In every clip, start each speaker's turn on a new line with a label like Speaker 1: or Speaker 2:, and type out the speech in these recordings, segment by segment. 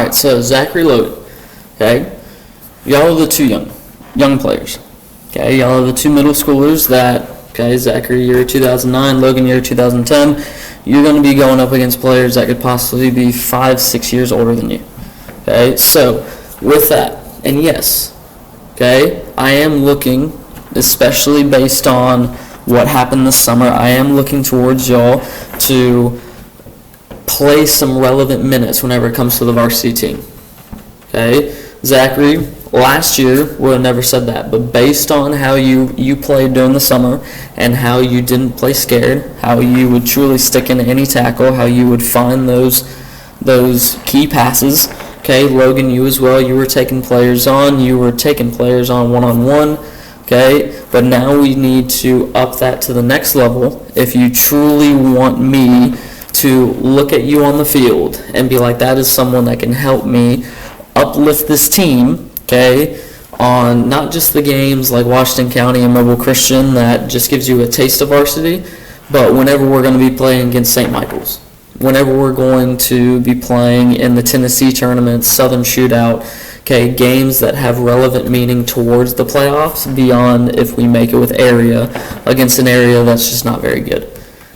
Speaker 1: Alright, so Zachary, Logan, okay? Y'all are the two young players, okay? Y'all are the two middle schoolers that, okay, Zachary, year 2009, Logan, year 2010. You're going to be going up against players that could possibly be 5-6 years older than you, okay? So, with that, and yes, okay, I am looking, especially based on what happened this summer, I am looking towards y'all to play some relevant minutes whenever it comes to the varsity team. Okay, Zachary, last year would have never said that, but based on how you played during the summer and how you didn't play scared, how you would truly stick in any tackle, how you would find those key passes. Okay, Logan, you as well, you were taking players on one-on-one. Okay, but now we need to up that to the next level if you truly want me to look at you on the field and be like, that is someone that can help me uplift this team, okay, on not just the games like Washington County and Mobile Christian that just gives you a taste of varsity, but whenever we're going to be playing against St. Michael's, whenever we're going to be playing in the Tennessee tournament, Southern Shootout, okay, games that have relevant meaning towards the playoffs beyond if we make it with area against an area that's just not very good.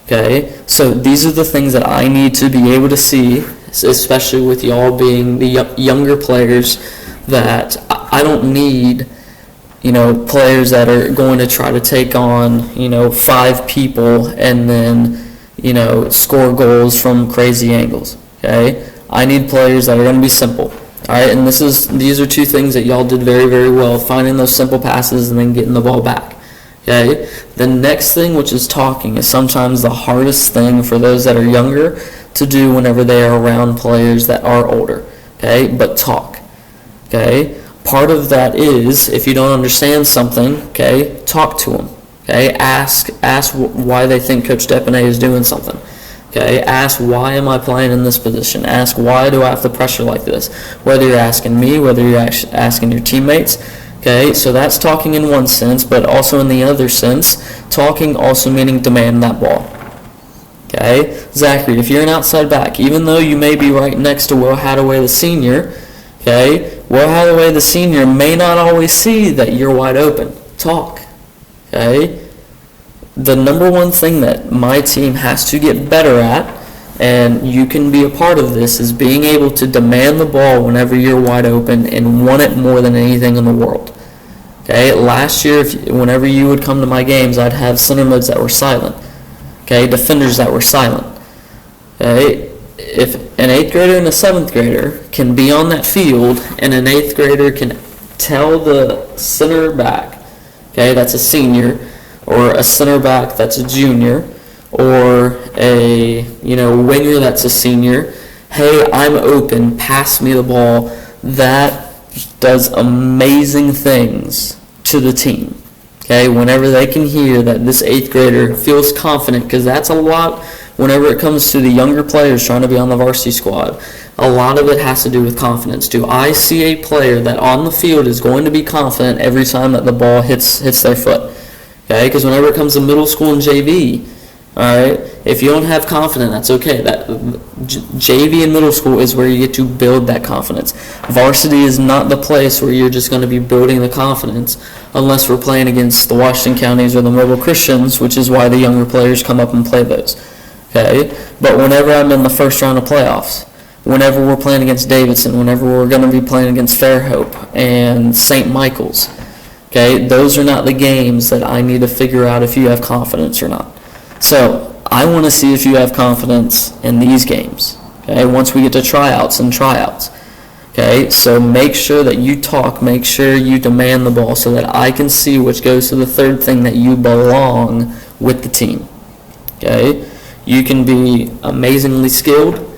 Speaker 1: Okay, so these are the things that I need to be able to see, especially with y'all being the younger players, that I don't need, players that are going to try to take on, 5 people and then, score goals from crazy angles. Okay, I need players that are going to be simple. All right, and these are two things that y'all did very, very well, finding those simple passes and then getting the ball back. Okay, the next thing, which is talking, is sometimes the hardest thing for those that are younger to do whenever they are around players that are older. Okay, but talk. Okay, part of that is if you don't understand something, okay, talk to them. Okay, ask why they think Coach Depanay is doing something. Okay, ask why am I playing in this position? Ask why do I have to pressure like this? Whether you're asking me, whether you're asking your teammates. Okay, so that's talking in one sense, but also in the other sense, talking also meaning demand that ball. Okay, Zachary, if you're an outside back, even though you may be right next to Will Hadaway the senior, okay, Will Hadaway the senior may not always see that you're wide open. Talk. Okay, the number one thing that my team has to get better at, and you can be a part of this, is being able to demand the ball whenever you're wide open and want it more than anything in the world. Okay, last year, whenever you would come to my games, I'd have center mids that were silent. Okay, defenders that were silent. Okay, if an 8th grader and a 7th grader can be on that field and an 8th grader can tell the center back, okay, that's a senior, or a center back that's a junior, or a winger that's a senior, hey, I'm open, pass me the ball, that does amazing things to the team. Okay, whenever they can hear that this 8th grader feels confident, because that's a lot whenever it comes to the younger players trying to be on the varsity squad. A lot of it has to do with confidence. Do I see a player that on the field is going to be confident every time that the ball hits their foot? Okay, because whenever it comes to middle school and JV, all right, if you don't have confidence, that's okay. That JV and middle school is where you get to build that confidence. Varsity is not the place where you're just going to be building the confidence unless we're playing against the Washington Counties or the Mobile Christians, which is why the younger players come up and play those. Okay, but whenever I'm in the first round of playoffs, whenever we're playing against Davidson, whenever we're going to be playing against Fairhope and St. Michael's, okay, those are not the games that I need to figure out if you have confidence or not. So I want to see if you have confidence in these games, okay, once we get to tryouts. Okay, so make sure that you talk, make sure you demand the ball so that I can see, which goes to the third thing, that you belong with the team. Okay, you can be amazingly skilled.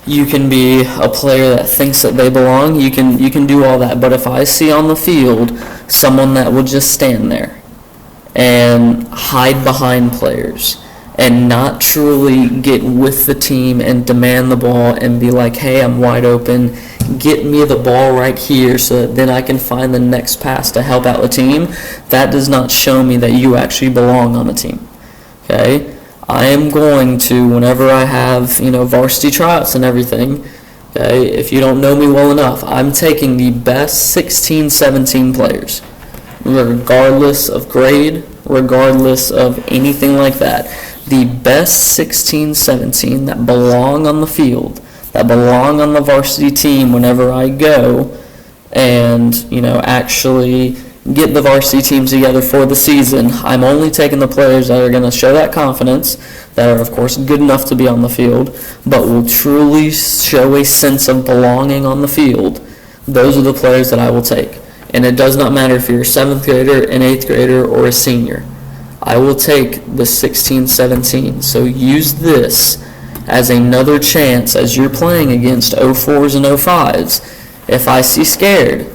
Speaker 1: You can be a player that thinks that they belong. You can do all that. But if I see on the field someone that will just stand there and hide behind players and not truly get with the team and demand the ball and be like, hey, I'm wide open, get me the ball right here so that then I can find the next pass to help out the team, that does not show me that you actually belong on the team. Okay? I am going to, whenever I have, varsity tryouts and everything, Okay, if you don't know me well enough, I'm taking the best 16, 17 players, regardless of grade, regardless of anything like that. The best 16, 17 that belong on the field, that belong on the varsity team whenever I go and, actually get the varsity teams together for the season. I'm only taking the players that are going to show that confidence, that are, of course, good enough to be on the field, but will truly show a sense of belonging on the field. Those are the players that I will take. And it does not matter if you're a 7th grader, an 8th grader, or a senior. I will take the 16, 17. So use this as another chance as you're playing against 04s and 05s. If I see scared,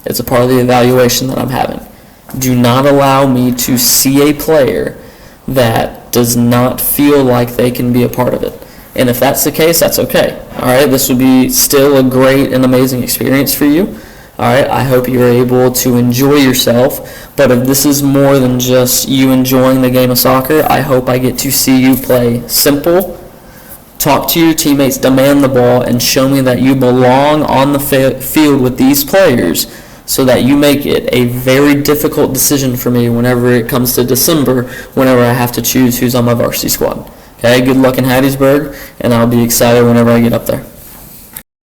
Speaker 1: it's a part of the evaluation that I'm having. Do not allow me to see a player that does not feel like they can be a part of it. And if that's the case, that's okay. All right, this would be still a great and amazing experience for you. All right, I hope you're able to enjoy yourself. But if this is more than just you enjoying the game of soccer, I hope I get to see you play simple, talk to your teammates, demand the ball, and show me that you belong on the field with these players, so that you make it a very difficult decision for me whenever it comes to December, whenever I have to choose who's on my varsity squad. Okay, good luck in Hattiesburg, and I'll be excited whenever I get up there.